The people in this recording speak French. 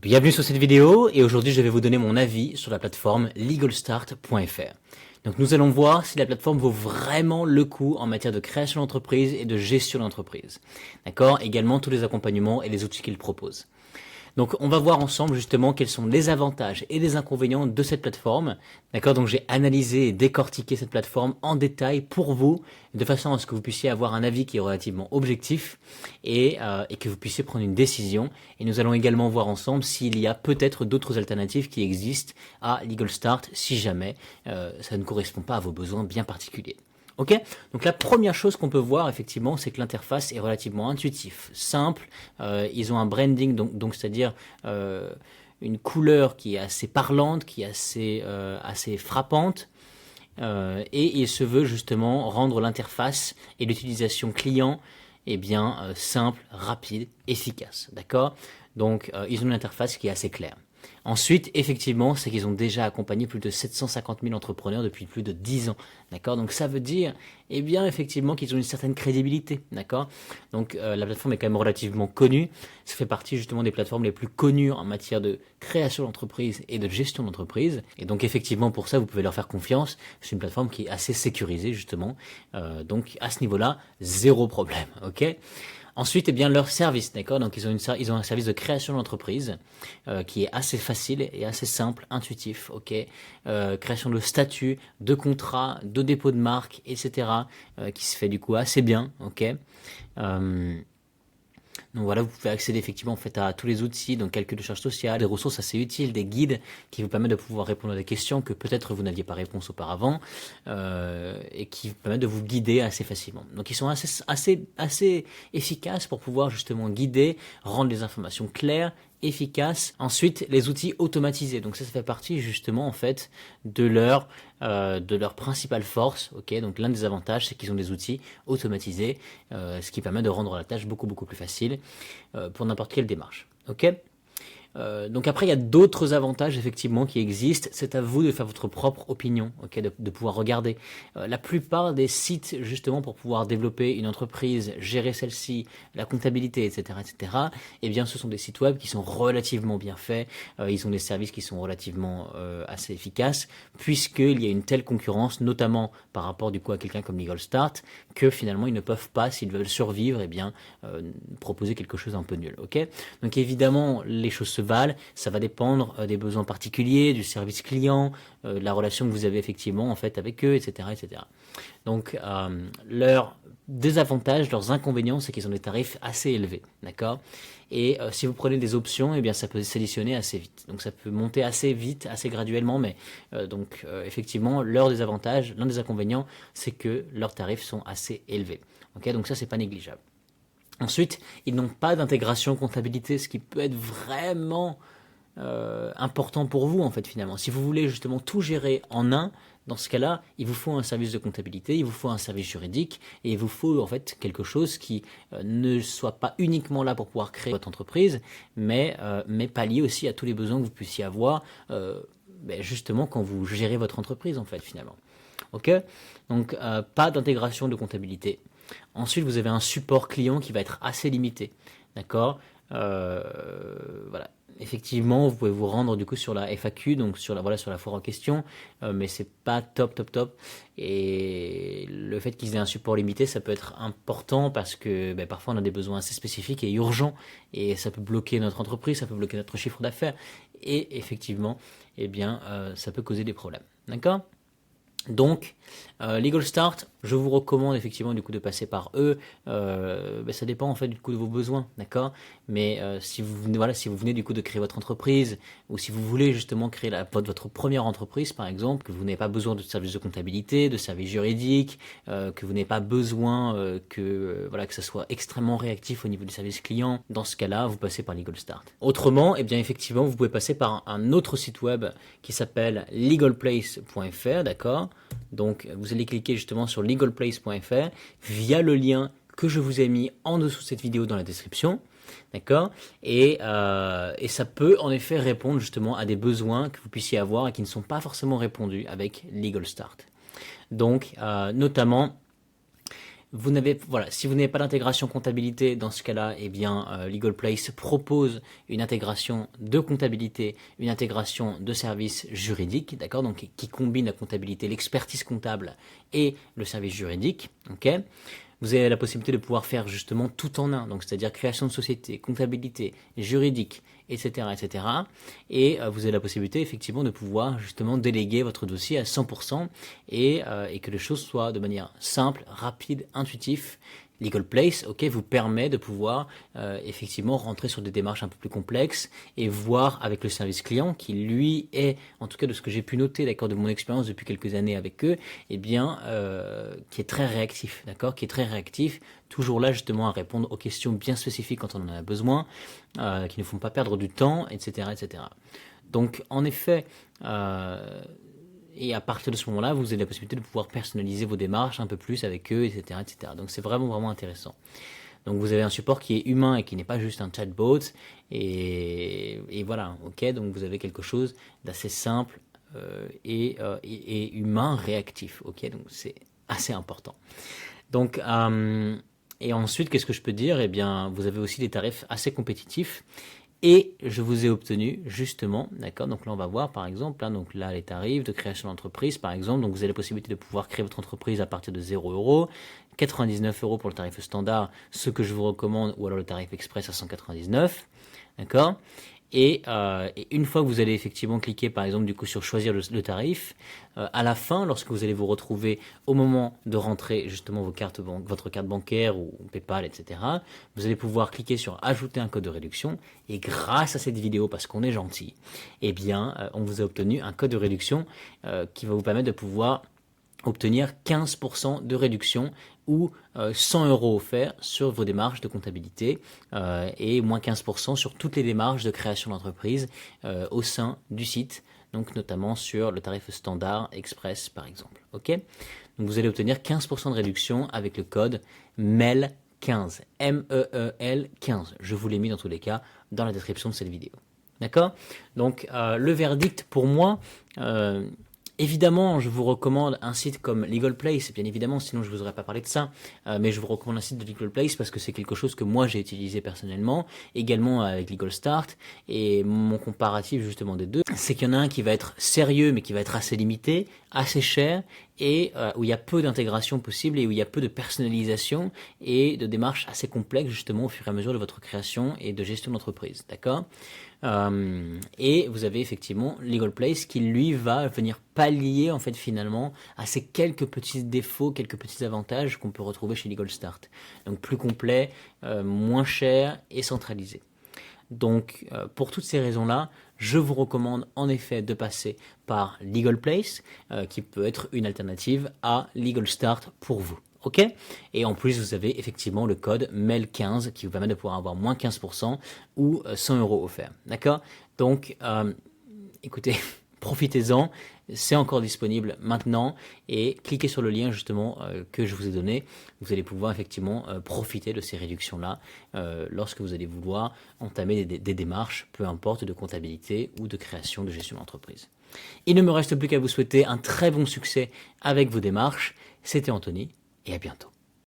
Bienvenue sur cette vidéo et aujourd'hui je vais vous donner mon avis sur la plateforme LegalStart.fr. Donc nous allons voir si la plateforme vaut vraiment le coup en matière de création d'entreprise et de gestion d'entreprise. D'accord? Également tous les accompagnements et les outils qu'il propose. Donc on va voir ensemble justement quels sont les avantages et les inconvénients de cette plateforme. D'accord? Donc j'ai analysé et décortiqué cette plateforme en détail pour vous, de façon à ce que vous puissiez avoir un avis qui est relativement objectif et que vous puissiez prendre une décision. Et nous allons également voir ensemble s'il y a peut-être d'autres alternatives qui existent à Legal Start si jamais ça ne correspond pas à vos besoins bien particuliers. Ok, donc la première chose qu'on peut voir effectivement, c'est que l'interface est relativement intuitive, simple. Ils ont un branding, donc c'est-à-dire une couleur qui est assez parlante, qui est assez frappante. Et il se veut justement rendre l'interface et l'utilisation client simple, rapide, efficace. D'accord? Donc ils ont une interface qui est assez claire. Ensuite, effectivement, c'est qu'ils ont déjà accompagné plus de 750 000 entrepreneurs depuis plus de 10 ans. D'accord? Donc ça veut dire, effectivement, qu'ils ont une certaine crédibilité. D'accord? Donc la plateforme est quand même relativement connue. Ça fait partie justement des plateformes les plus connues en matière de création d'entreprise et de gestion d'entreprise. Et donc effectivement, pour ça, vous pouvez leur faire confiance. C'est une plateforme qui est assez sécurisée justement. Donc à ce niveau-là, zéro problème. Ok? Ensuite, leur service, d'accord. Donc ils ont un service de création d'entreprise qui est assez facile et assez simple, intuitif, ok. Création de statut, de contrat, de dépôt de marque, etc. Qui se fait du coup assez bien, ok. Donc voilà, vous pouvez accéder effectivement en fait à tous les outils, donc calcul de charge sociale, des ressources assez utiles, des guides qui vous permettent de pouvoir répondre à des questions que peut-être vous n'aviez pas réponse auparavant et qui vous permettent de vous guider assez facilement. Donc ils sont assez efficaces pour pouvoir justement guider, rendre les informations claires, efficaces. Ensuite, les outils automatisés. Donc ça fait partie justement en fait de leur principale force. Ok, donc l'un des avantages, c'est qu'ils ont des outils automatisés, ce qui permet de rendre la tâche beaucoup plus facile pour n'importe quelle démarche. Ok. Donc après, il y a d'autres avantages effectivement qui existent. C'est à vous de faire votre propre opinion, ok, de pouvoir regarder. La plupart des sites justement pour pouvoir développer une entreprise, gérer celle-ci, la comptabilité, etc., ce sont des sites web qui sont relativement bien faits. Ils ont des services qui sont relativement assez efficaces, puisqu'il y a une telle concurrence, notamment par rapport du coup à quelqu'un comme Legal Start, que finalement ils ne peuvent pas, s'ils veulent survivre, proposer quelque chose un peu nul, ok. Donc évidemment, les choses se valent, ça va dépendre des besoins particuliers, du service client, de la relation que vous avez effectivement en fait avec eux, etc. Donc leurs désavantages, leurs inconvénients, c'est qu'ils ont des tarifs assez élevés, d'accord. Et si vous prenez des options, ça peut s'additionner assez vite. Donc ça peut monter assez vite, assez graduellement, mais effectivement, leur désavantage, l'un des inconvénients, c'est que leurs tarifs sont assez élevés. Ok, donc ça c'est pas négligeable. Ensuite, ils n'ont pas d'intégration comptabilité, ce qui peut être vraiment important pour vous en fait finalement. Si vous voulez justement tout gérer en un, dans ce cas-là, il vous faut un service de comptabilité, il vous faut un service juridique et il vous faut en fait quelque chose qui ne soit pas uniquement là pour pouvoir créer votre entreprise, mais pallier aussi à tous les besoins que vous puissiez avoir justement quand vous gérez votre entreprise en fait finalement. Ok, donc pas d'intégration de comptabilité. Ensuite, vous avez un support client qui va être assez limité. D'accord. Voilà. Effectivement, vous pouvez vous rendre du coup sur la FAQ, donc sur la foire en question, mais c'est pas top. Et le fait qu'ils aient un support limité, ça peut être important parce que parfois on a des besoins assez spécifiques et urgents, et ça peut bloquer notre entreprise, ça peut bloquer notre chiffre d'affaires, et effectivement, ça peut causer des problèmes. D'accord. Donc, Legal Start, je vous recommande effectivement du coup de passer par eux. Ça dépend en fait du coup de vos besoins, d'accord. Mais si vous venez du coup de créer votre entreprise, ou si vous voulez justement créer votre première entreprise par exemple, que vous n'avez pas besoin de services de comptabilité, de services juridiques, que vous n'avez pas besoin que ça soit extrêmement réactif au niveau du service client, dans ce cas-là, vous passez par Legal Start. Autrement, effectivement, vous pouvez passer par un autre site web qui s'appelle legalplace.fr, d'accord. Donc vous allez cliquer justement sur legalplace.fr via le lien que je vous ai mis en dessous de cette vidéo dans la description, d'accord. Et ça peut en effet répondre justement à des besoins que vous puissiez avoir et qui ne sont pas forcément répondus avec Legal Start. Donc notamment voilà, si vous n'avez pas d'intégration comptabilité, dans ce cas-là, eh bien, Legal Place propose une intégration de comptabilité, une intégration de services juridiques, d'accord, donc qui combine la comptabilité, l'expertise comptable et le service juridique, ok. Vous avez la possibilité de pouvoir faire justement tout en un, donc c'est-à-dire création de société, comptabilité, juridique, etc., etc. Et vous avez la possibilité effectivement de pouvoir justement déléguer votre dossier à 100% et que les choses soient de manière simple, rapide, intuitive. Legal Place, ok, vous permet de pouvoir effectivement rentrer sur des démarches un peu plus complexes et voir avec le service client qui lui est, en tout cas de ce que j'ai pu noter, d'accord, de mon expérience depuis quelques années avec eux, eh bien, qui est très réactif, d'accord, qui est très réactif, toujours là justement à répondre aux questions bien spécifiques quand on en a besoin, qui ne font pas perdre du temps, etc., etc. Donc, en effet. Et à partir de ce moment-là, vous avez la possibilité de pouvoir personnaliser vos démarches un peu plus avec eux, etc., etc. Donc c'est vraiment, vraiment intéressant. Donc vous avez un support qui est humain et qui n'est pas juste un chatbot. Et voilà, ok. Donc vous avez quelque chose d'assez simple et humain, réactif, ok. Donc c'est assez important. Donc et ensuite, qu'est-ce que je peux dire? Eh bien, vous avez aussi des tarifs assez compétitifs. Et je vous ai obtenu justement, d'accord, donc là on va voir par exemple, hein, donc là les tarifs de création d'entreprise par exemple, donc vous avez la possibilité de pouvoir créer votre entreprise à partir de 0 €, 99 € pour le tarif standard, ce que je vous recommande, ou alors le tarif express à 199, d'accord. Et une fois que vous allez effectivement cliquer par exemple du coup sur choisir le tarif, à la fin, lorsque vous allez vous retrouver au moment de rentrer justement votre carte bancaire ou PayPal, etc., vous allez pouvoir cliquer sur ajouter un code de réduction et grâce à cette vidéo, parce qu'on est gentil, eh bien on vous a obtenu un code de réduction qui va vous permettre de pouvoir obtenir 15% de réduction ou 100 € offerts sur vos démarches de comptabilité et moins 15% sur toutes les démarches de création d'entreprise au sein du site, donc notamment sur le tarif standard express par exemple. Ok, donc vous allez obtenir 15% de réduction avec le code MEL15, MEEL 15. Je vous l'ai mis dans tous les cas dans la description de cette vidéo. D'accord. Donc le verdict pour moi. Évidemment, je vous recommande un site comme Legal Place, bien évidemment, sinon je ne vous aurais pas parlé de ça, mais je vous recommande un site de Legal Place parce que c'est quelque chose que moi j'ai utilisé personnellement, également avec Legal Start, et mon comparatif justement des deux, c'est qu'il y en a un qui va être sérieux mais qui va être assez limité, assez cher, et où il y a peu d'intégration possible et où il y a peu de personnalisation et de démarches assez complexes justement au fur et à mesure de votre création et de gestion d'entreprise, d'accord. Et vous avez effectivement Legal Place qui lui va venir pallier en fait finalement à ces quelques petits défauts, quelques petits avantages qu'on peut retrouver chez Legal Start. Donc plus complet, moins cher et centralisé. Donc pour toutes ces raisons-là, je vous recommande en effet de passer par Legal Place, qui peut être une alternative à Legal Start pour vous. Ok. Et en plus, vous avez effectivement le code MEL15 qui vous permet de pouvoir avoir moins 15% ou 100 € offerts. D'accord. Donc, écoutez, profitez-en. C'est encore disponible maintenant et cliquez sur le lien justement que je vous ai donné. Vous allez pouvoir effectivement profiter de ces réductions-là lorsque vous allez vouloir entamer des démarches, peu importe, de comptabilité ou de création de gestion d'entreprise. Il ne me reste plus qu'à vous souhaiter un très bon succès avec vos démarches. C'était Anthony et à bientôt.